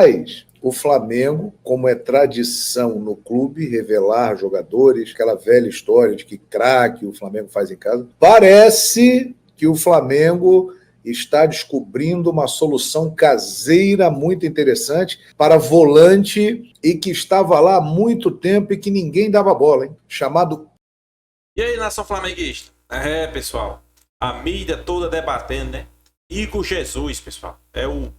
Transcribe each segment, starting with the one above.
Mas o Flamengo, como é tradição no clube, revelar jogadores, aquela velha história de que craque o Flamengo faz em casa, parece que o Flamengo está descobrindo uma solução caseira muito interessante para volante e que estava lá há muito tempo e que ninguém dava bola, hein? Chamado... E aí, nação flamenguista? Pessoal, a mídia toda debatendo, né? Igor Jesus, pessoal, é o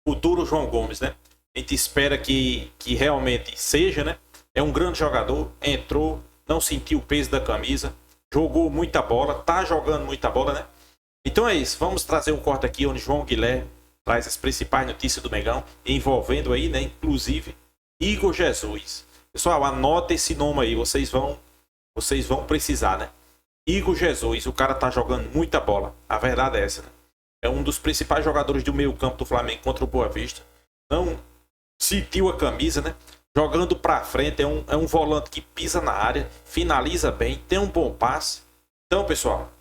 futuro João Gomes, né? A gente espera que realmente seja, né? É um grande jogador, entrou, não sentiu o peso da camisa, jogou muita bola, tá jogando muita bola, né? Então é isso, vamos trazer um corte aqui onde João Guilherme traz as principais notícias do Mengão, envolvendo aí, né, inclusive, Igor Jesus. Pessoal, anota esse nome aí, vocês vão precisar, né? Igor Jesus, o cara tá jogando muita bola, a verdade é essa, né? É um dos principais jogadores do meio campo do Flamengo contra o Boa Vista. Não sentiu a camisa, né? Jogando pra frente, é um volante que pisa na área, finaliza bem, tem um bom passe. Então, pessoal,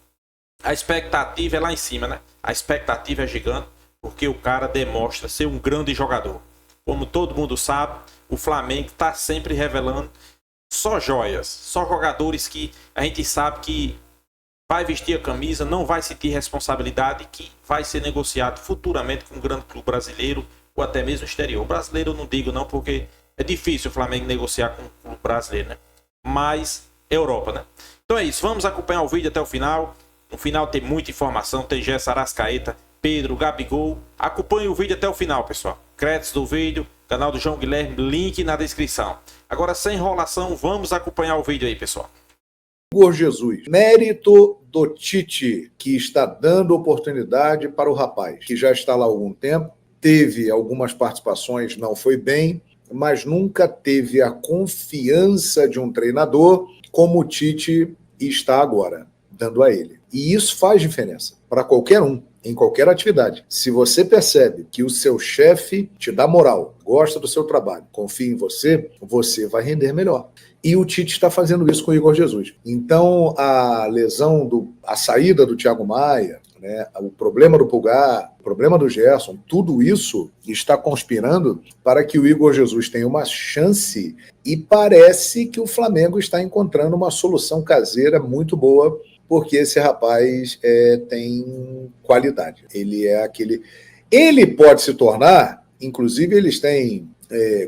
a expectativa é lá em cima, né? A expectativa é gigante, porque o cara demonstra ser um grande jogador. Como todo mundo sabe, o Flamengo está sempre revelando só joias, só jogadores que a gente sabe que vai vestir a camisa, não vai sentir responsabilidade, que vai ser negociado futuramente com um grande clube brasileiro ou até mesmo exterior. Brasileiro eu não digo não, porque é difícil o Flamengo negociar com um clube brasileiro, né? Mas Europa, né? Então é isso, vamos acompanhar o vídeo até o final. No final tem muita informação, tem Gerson Arrascaeta, Pedro, Gabigol. Acompanhe o vídeo até o final, pessoal. Créditos do vídeo, canal do João Guilherme, link na descrição. Agora, sem enrolação, vamos acompanhar o vídeo aí, pessoal. Igor Jesus, mérito do Tite, que está dando oportunidade para o rapaz, que já está lá há algum tempo, teve algumas participações, não foi bem, mas nunca teve a confiança de um treinador como o Tite está agora, dando a ele. E isso faz diferença para qualquer um, em qualquer atividade. Se você percebe que o seu chefe te dá moral, gosta do seu trabalho, confia em você, você vai render melhor. E o Tite está fazendo isso com o Igor Jesus. Então, a saída do Thiago Maia, né, o problema do Pulgar, o problema do Gerson, tudo isso está conspirando para que o Igor Jesus tenha uma chance e parece que o Flamengo está encontrando uma solução caseira muito boa, porque esse rapaz tem qualidade. Ele é aquele... Ele pode se tornar, inclusive eles têm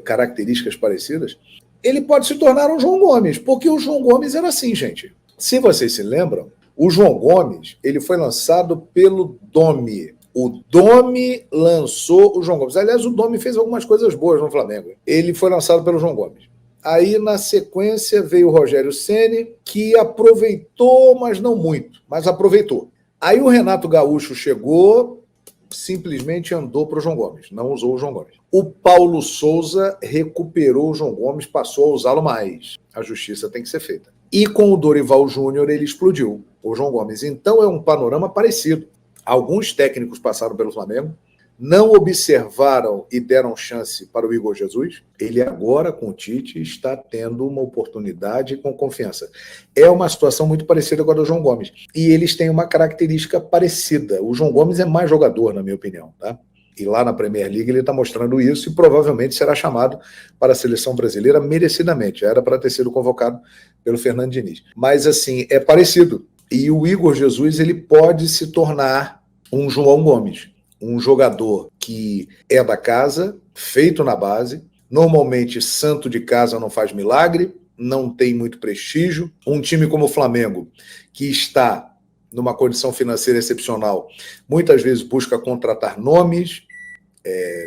características parecidas, ele pode se tornar um João Gomes, porque o João Gomes era assim, gente. Se vocês se lembram, o João Gomes, ele foi lançado pelo Domi. O Domi lançou o João Gomes. Aliás, o Domi fez algumas coisas boas no Flamengo. Ele foi lançado pelo João Gomes. Aí, na sequência, veio o Rogério Ceni, que aproveitou, mas não muito, mas aproveitou. Aí o Renato Gaúcho chegou, simplesmente andou para o João Gomes, não usou o João Gomes. O Paulo Souza recuperou o João Gomes, passou a usá-lo mais. A justiça tem que ser feita. E com o Dorival Júnior ele explodiu, o João Gomes. Então é um panorama parecido. Alguns técnicos passaram pelo Flamengo, não observaram e deram chance para o Igor Jesus. Ele agora, com o Tite, está tendo uma oportunidade com confiança. É uma situação muito parecida com a do João Gomes. E eles têm uma característica parecida. O João Gomes é mais jogador, na minha opinião, tá? E lá na Premier League ele está mostrando isso e provavelmente será chamado para a seleção brasileira merecidamente. Já era para ter sido convocado pelo Fernando Diniz. Mas, assim, é parecido. E o Igor Jesus ele pode se tornar um João Gomes, um jogador que é da casa, feito na base. Normalmente, santo de casa não faz milagre, não tem muito prestígio. Um time como o Flamengo, que está numa condição financeira excepcional, muitas vezes busca contratar nomes,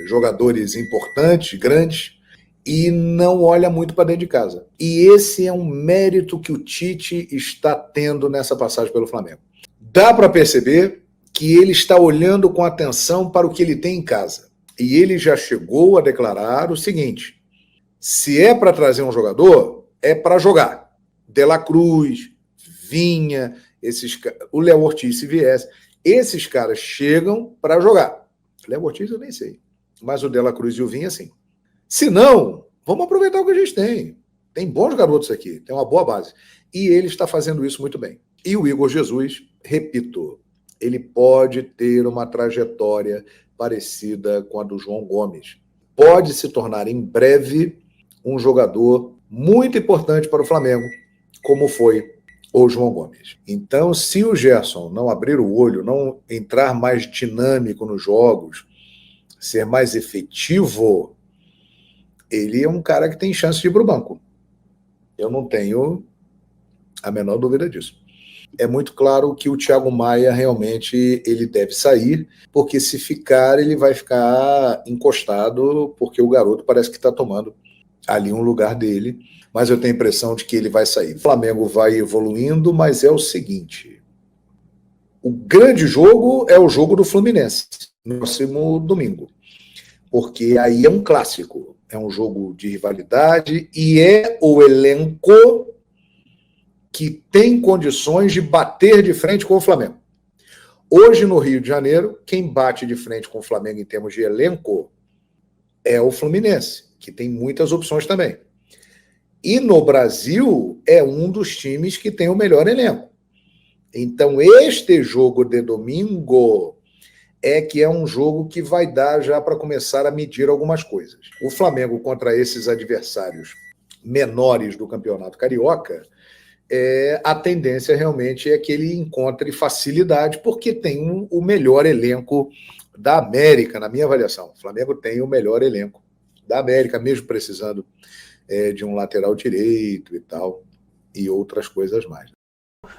jogadores importantes, grandes, e não olha muito para dentro de casa. E esse é um mérito que o Tite está tendo nessa passagem pelo Flamengo. Dá para perceber que ele está olhando com atenção para o que ele tem em casa. E ele já chegou a declarar o seguinte: se é para trazer um jogador, é para jogar. De La Cruz, Vinha, o Léo Ortiz, se viesse, esses caras chegam para jogar. O Léo Ortiz eu nem sei, mas o De La Cruz e o Vinha, sim. Se não, vamos aproveitar o que a gente tem. Tem bons garotos aqui, tem uma boa base. E ele está fazendo isso muito bem. E o Igor Jesus, repito, ele pode ter uma trajetória parecida com a do João Gomes. pode se tornar em breve um jogador muito importante para o Flamengo, como foi o João Gomes. Então, se o Gerson não abrir o olho, não entrar mais dinâmico nos jogos, ser mais efetivo, ele é um cara que tem chance de ir para o banco. Eu não tenho a menor dúvida disso. É muito claro que o Thiago Maia realmente ele deve sair, porque se ficar, ele vai ficar encostado, porque o garoto parece que está tomando ali um lugar dele, mas eu tenho a impressão de que ele vai sair. O Flamengo vai evoluindo, mas é o seguinte, o grande jogo é o jogo do Fluminense, no próximo domingo, porque aí é um clássico, é um jogo de rivalidade e é o elenco que tem condições de bater de frente com o Flamengo. Hoje, no Rio de Janeiro, quem bate de frente com o Flamengo em termos de elenco é o Fluminense, que tem muitas opções também. E no Brasil, é um dos times que tem o melhor elenco. Então, este jogo de domingo é que é um jogo que vai dar já para começar a medir algumas coisas. O Flamengo contra esses adversários menores do Campeonato Carioca, a tendência realmente é que ele encontre facilidade, porque tem o melhor elenco da América, na minha avaliação. O Flamengo tem o melhor elenco da América, mesmo precisando de um lateral direito e tal, e outras coisas mais.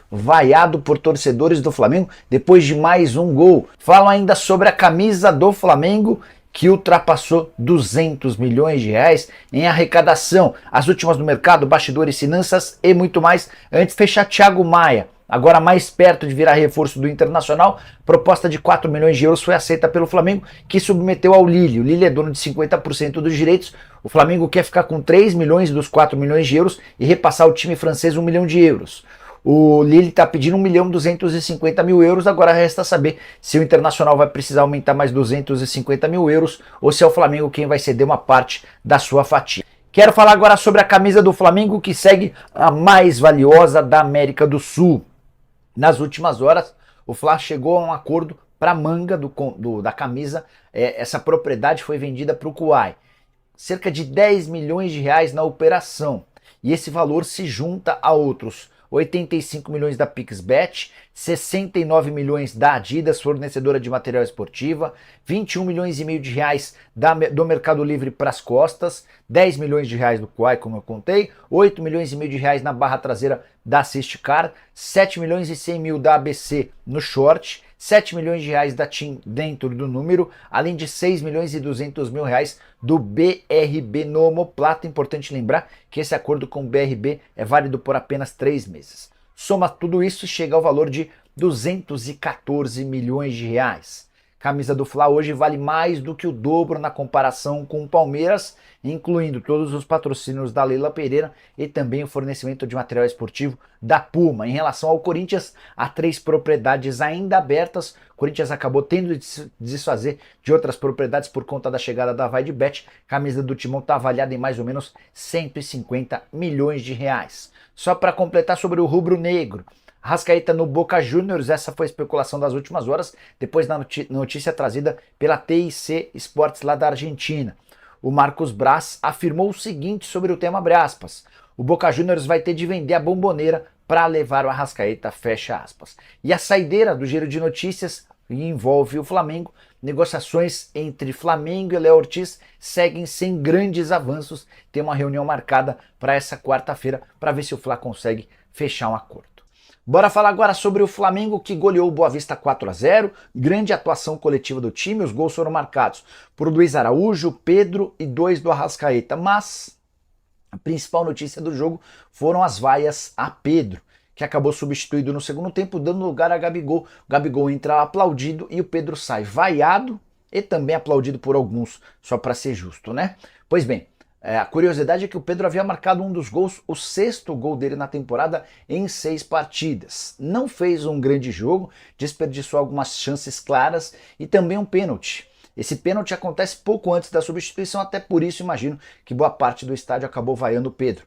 Vaiado por torcedores do Flamengo depois de mais um gol. Falam ainda sobre a camisa do Flamengo, que ultrapassou 200 milhões de reais em arrecadação. As últimas no mercado, bastidores, finanças e muito mais. Antes, fechar Thiago Maia. Agora mais perto de virar reforço do Internacional, proposta de 4 milhões de euros foi aceita pelo Flamengo, que submeteu ao Lille. O Lille é dono de 50% dos direitos. O Flamengo quer ficar com 3 milhões dos 4 milhões de euros e repassar ao time francês 1 milhão de euros. O Lille está pedindo 1.250.000 euros, agora resta saber se o Internacional vai precisar aumentar mais 250 mil euros ou se é o Flamengo quem vai ceder uma parte da sua fatia. Quero falar agora sobre a camisa do Flamengo, que segue a mais valiosa da América do Sul. Nas últimas horas, o Fla chegou a um acordo para a manga da camisa. Essa propriedade foi vendida para o Kuwait. Cerca de 10 milhões de reais na operação. E esse valor se junta a outros 85 milhões da Pixbet, 69 milhões da Adidas, fornecedora de material esportiva, 21 milhões e meio de reais do Mercado Livre para as costas, 10 milhões de reais do Quai, como eu contei, 8 milhões e meio de reais na barra traseira da Assistcar, 7 milhões e 100 mil da ABC no short, 7 milhões de reais da TIM dentro do número, além de 6 milhões e 200 mil reais do BRB no omoplata. Importante lembrar que esse acordo com o BRB é válido por apenas 3 meses. Soma tudo isso e chega ao valor de 214 milhões de reais. Camisa do Fla hoje vale mais do que o dobro na comparação com o Palmeiras, incluindo todos os patrocínios da Leila Pereira e também o fornecimento de material esportivo da Puma. Em relação ao Corinthians, há 3 propriedades ainda abertas. O Corinthians acabou tendo de se desfazer de outras propriedades por conta da chegada da Vaidbet. A camisa do Timão está avaliada em mais ou menos 150 milhões de reais. Só para completar sobre o rubro-negro, Arrascaeta no Boca Juniors, essa foi a especulação das últimas horas, depois da notícia trazida pela TIC Sports lá da Argentina. O Marcos Braz afirmou o seguinte sobre o tema, abre aspas, o Boca Juniors vai ter de vender a bomboneira para levar o Arrascaeta, fecha aspas. E a saideira do giro de notícias envolve o Flamengo. Negociações entre Flamengo e Léo Ortiz seguem sem grandes avanços. Tem uma reunião marcada para essa quarta-feira para ver se o Fla consegue fechar um acordo. Bora falar agora sobre o Flamengo, que goleou o Boa Vista 4-0, grande atuação coletiva do time, os gols foram marcados por Luiz Araújo, Pedro e 2 do Arrascaeta, mas a principal notícia do jogo foram as vaias a Pedro, que acabou substituído no segundo tempo, dando lugar a Gabigol. O Gabigol entra aplaudido e o Pedro sai vaiado e também aplaudido por alguns, só para ser justo, né? Pois bem, a curiosidade é que o Pedro havia marcado um dos gols, o 6º gol dele na temporada em 6 partidas. Não fez um grande jogo, desperdiçou algumas chances claras e também um pênalti. Esse pênalti acontece pouco antes da substituição, até por isso imagino que boa parte do estádio acabou vaiando o Pedro.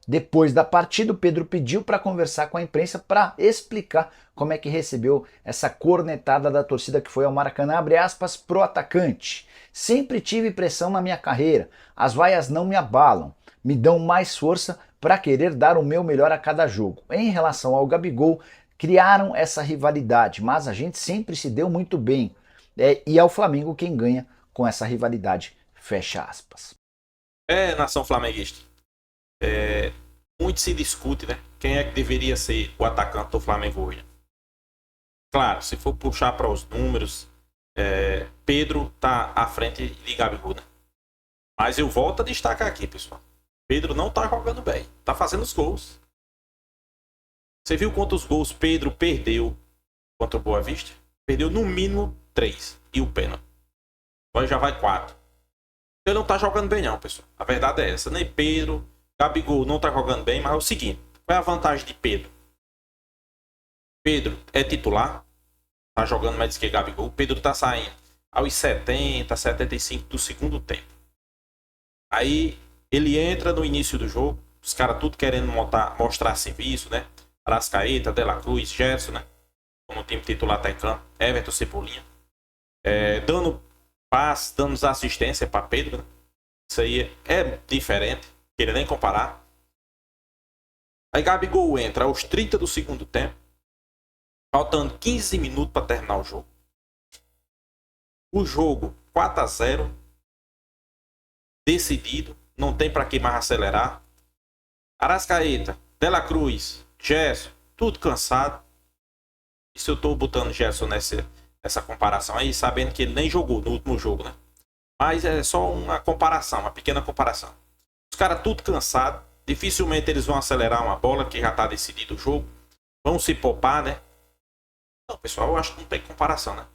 Depois da partida, o Pedro pediu para conversar com a imprensa para explicar como é que recebeu essa cornetada da torcida que foi ao Maracanã, abre aspas, pro atacante. Sempre tive pressão na minha carreira, as vaias não me abalam, me dão mais força para querer dar o meu melhor a cada jogo. Em relação ao Gabigol, criaram essa rivalidade, mas a gente sempre se deu muito bem. E é o Flamengo quem ganha com essa rivalidade, fecha aspas. Nação flamenguista. Muito se discute, né? Quem é que deveria ser o atacante do Flamengo hoje? Claro, se for puxar para os números, Pedro tá à frente de Gabigol, né? Mas eu volto a destacar aqui, pessoal. Pedro não tá jogando bem, tá fazendo os gols. Você viu quantos gols Pedro perdeu contra o Boa Vista? Perdeu no mínimo 3 e o pênalti. Agora já vai 4. Ele não tá jogando bem não, pessoal. A verdade é essa. Nem Pedro, Gabigol não tá jogando bem, mas é o seguinte. Qual é a vantagem de Pedro? Pedro é titular. Tá jogando mais do que Gabigol. Pedro tá saindo aos 70, 75 do segundo tempo. Aí ele entra no início do jogo. Os caras tudo querendo mostrar serviço, né? Arrascaeta, De La Cruz, Gerson, né? Como o time titular tá em campo. Everton, Cebolinha. Dando passe, dando assistência para Pedro, né? Isso aí é diferente. Queria nem comparar. Aí Gabigol entra aos 30 do segundo tempo. Faltando 15 minutos para terminar o jogo. O jogo 4-0. Decidido. Não tem para que mais acelerar. Arrascaeta, De La Cruz, Gerson, tudo cansado. Isso eu tô botando Gerson nessa comparação aí, sabendo que ele nem jogou no último jogo, né? Mas é só uma comparação, uma pequena comparação. Os caras tudo cansado. Dificilmente eles vão acelerar uma bola que já tá decidido o jogo. Vão se poupar, né? Não, pessoal, eu acho que não tem comparação, né?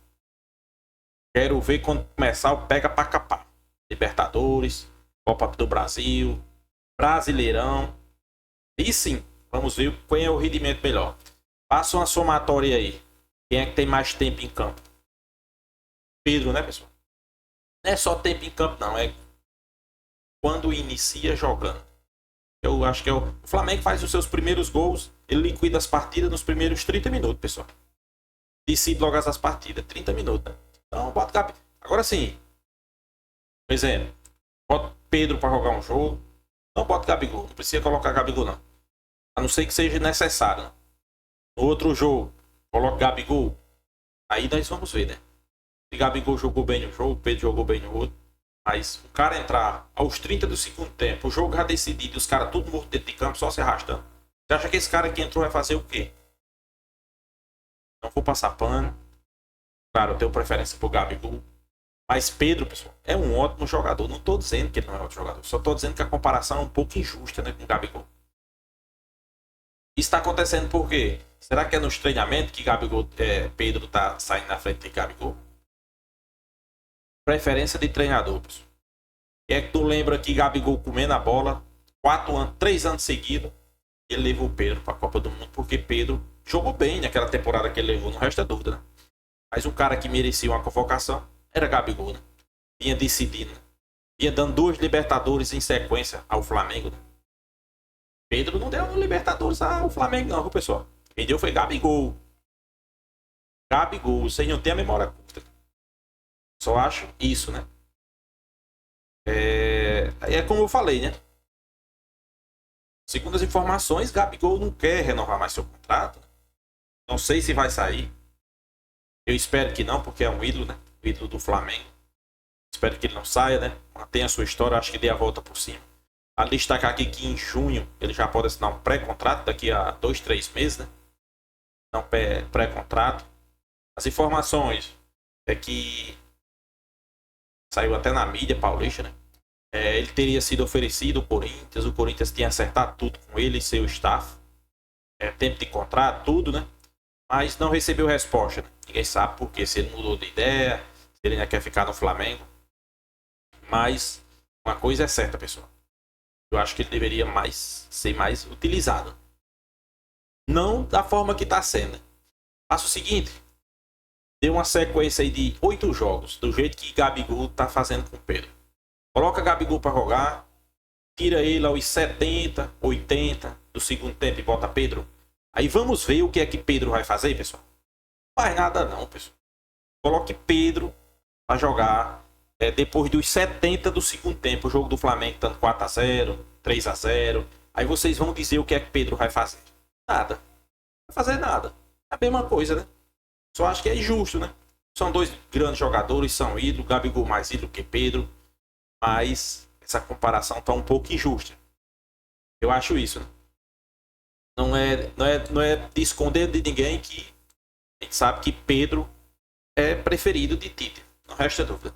Quero ver quando começar o pega pra capar. Libertadores, Copa do Brasil, Brasileirão. E sim, vamos ver qual é o rendimento melhor. Passa uma somatória aí. Quem é que tem mais tempo em campo? Pedro, né, pessoal? Não é só tempo em campo, não. É quando inicia jogando. Eu acho que o Flamengo faz os seus primeiros gols. Ele liquida as partidas nos primeiros 30 minutos, pessoal. Decide logo as partidas. 30 minutos, né? Então, bota Gabigol. Agora sim. Por exemplo, bota Pedro para jogar um jogo. Não bota Gabigol. Não precisa colocar Gabigol, não. A não ser que seja necessário, né? No outro jogo, coloca Gabigol. Aí nós vamos ver, né? Se Gabigol jogou bem no jogo, Pedro jogou bem no outro. Mas o cara entrar aos 30 do segundo tempo, o jogo já decidido, os caras tudo morto dentro de campo, só se arrastando. Você acha que esse cara que entrou vai fazer o quê? Não vou passar pano. Claro, eu tenho preferência pro Gabigol. Mas Pedro, pessoal, é um ótimo jogador. Não tô dizendo que ele não é ótimo jogador. Só tô dizendo que a comparação é um pouco injusta, né, com o Gabigol. Isso está acontecendo por quê? Será que é nos treinamentos que Pedro tá saindo na frente de Gabigol? Preferência de treinador, pessoal. É que tu lembra que Gabigol comendo a bola 3 anos seguidos, ele levou o Pedro para a Copa do Mundo, porque Pedro jogou bem naquela temporada que ele levou, não resta dúvida, né? Mas o cara que merecia uma convocação era Gabigol, né? Vinha decidindo, né? Vinha dando 2 Libertadores em sequência ao Flamengo, né? Pedro não deu Libertadores ao Flamengo não, pessoal. Quem deu foi Gabigol. Gabigol, vocês não tem a memória curta. Só acho isso, né? É como eu falei, né? Segundo as informações, Gabigol não quer renovar mais seu contrato. Não sei se vai sair. Eu espero que não, porque é um ídolo, né? O ídolo do Flamengo. Espero que ele não saia, né? Mantenha a sua história, acho que dê a volta por cima. A destacar aqui que em junho ele já pode assinar um pré-contrato, daqui a 2, 3 meses, né? Não pré-contrato. As informações é que saiu até na mídia paulista, né? Ele teria sido oferecido ao Corinthians, o Corinthians tinha acertado tudo com ele e seu staff. Tempo de contrato, tudo, né? Mas não recebeu resposta, né? Ninguém sabe por quê, se ele mudou de ideia, se ele ainda quer ficar no Flamengo. Mas uma coisa é certa, pessoal. Eu acho que ele deveria ser mais utilizado. Não da forma que está sendo. Faça o seguinte. Dê uma sequência aí de 8 jogos. Do jeito que Gabigol está fazendo com o Pedro. Coloca Gabigol para jogar. tira ele aos 70, 80 do segundo tempo e bota Pedro. Aí vamos ver o que é que Pedro vai fazer, pessoal. Não faz nada não, pessoal. Coloque Pedro para jogar depois dos 70 do segundo tempo. O jogo do Flamengo estando 4-0, 3-0. Aí vocês vão dizer o que é que Pedro vai fazer. Nada. Não vai fazer nada. É a mesma coisa, né? Só acho que é injusto, né? São dois grandes jogadores, são ídolos. Gabigol mais ídolo que Pedro. Mas essa comparação está um pouco injusta. Eu acho isso, né? Não é de esconder de ninguém que a gente sabe que Pedro é preferido de Tite. Não resta dúvida.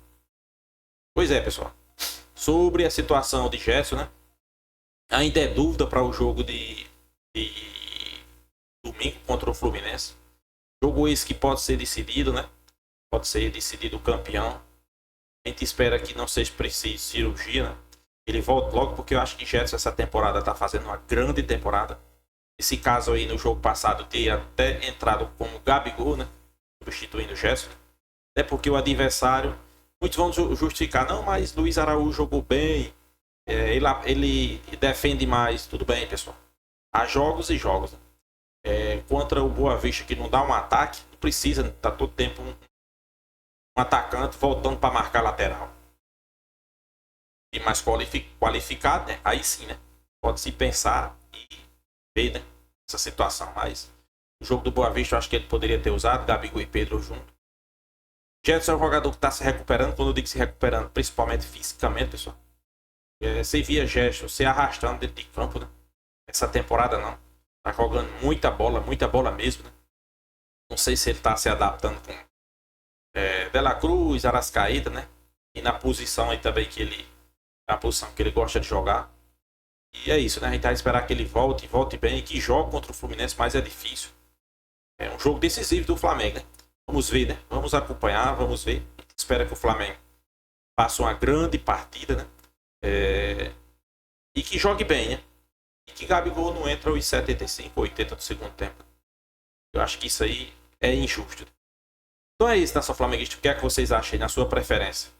Pois é, pessoal. Sobre a situação de Gerson, né? Ainda é dúvida para o jogo de domingo contra o Fluminense. Jogo esse que pode ser decidido, né? Pode ser decidido o campeão. A gente espera que não seja preciso cirurgia, né? Ele volta logo, porque eu acho que Gerson essa temporada está fazendo uma grande temporada. Esse caso aí no jogo passado ter até entrado como Gabigol, né? Substituindo o Gerson. Até porque o adversário, muitos vão justificar, não, mas Luiz Araújo jogou bem, ele defende mais. Tudo bem, pessoal. Há jogos e jogos. Né? Contra o Boa Vista, que não dá um ataque, não precisa, tá todo tempo um atacante voltando para marcar lateral. E mais qualificado, né? Aí sim, né? Pode se pensar e ver, né? Essa situação. Mas o jogo do Boa Vista eu acho que ele poderia ter usado Gabigol e Pedro junto. Gerson é um jogador que está se recuperando. Quando eu digo se recuperando, principalmente fisicamente, pessoal. Você via Gerson se arrastando dentro de campo, né? Essa temporada não. Tá jogando muita bola mesmo, né? Não sei se ele tá se adaptando com De La Cruz, Arrascaeta, né? E na posição aí também que ele... Na posição que ele gosta de jogar. E é isso, né? A gente vai esperar que ele volte bem, que jogue contra o Fluminense, mas é difícil. É um jogo decisivo do Flamengo, né? Vamos ver, né? Vamos acompanhar, vamos ver. A gente espera que o Flamengo faça uma grande partida, né? E que jogue bem, né? E que Gabigol não entre aos 75, 80 do segundo tempo. Eu acho que isso aí é injusto. Então é isso, nação flamenguista. O que é que vocês acham aí, na sua preferência?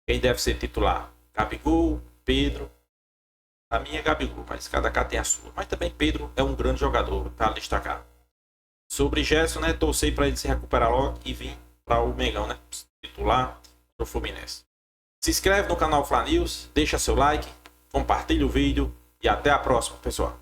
Quem deve ser titular? Gabigol, Pedro? A minha é Gabigol, mas cada cá tem a sua. Mas também Pedro é um grande jogador, para destacar. Sobre Gerson, né? Torcei para ele se recuperar logo e vir para o Mengão, né? Titular do Fluminense. Se inscreve no canal Fla News, deixa seu like, compartilha o vídeo e até a próxima, pessoal.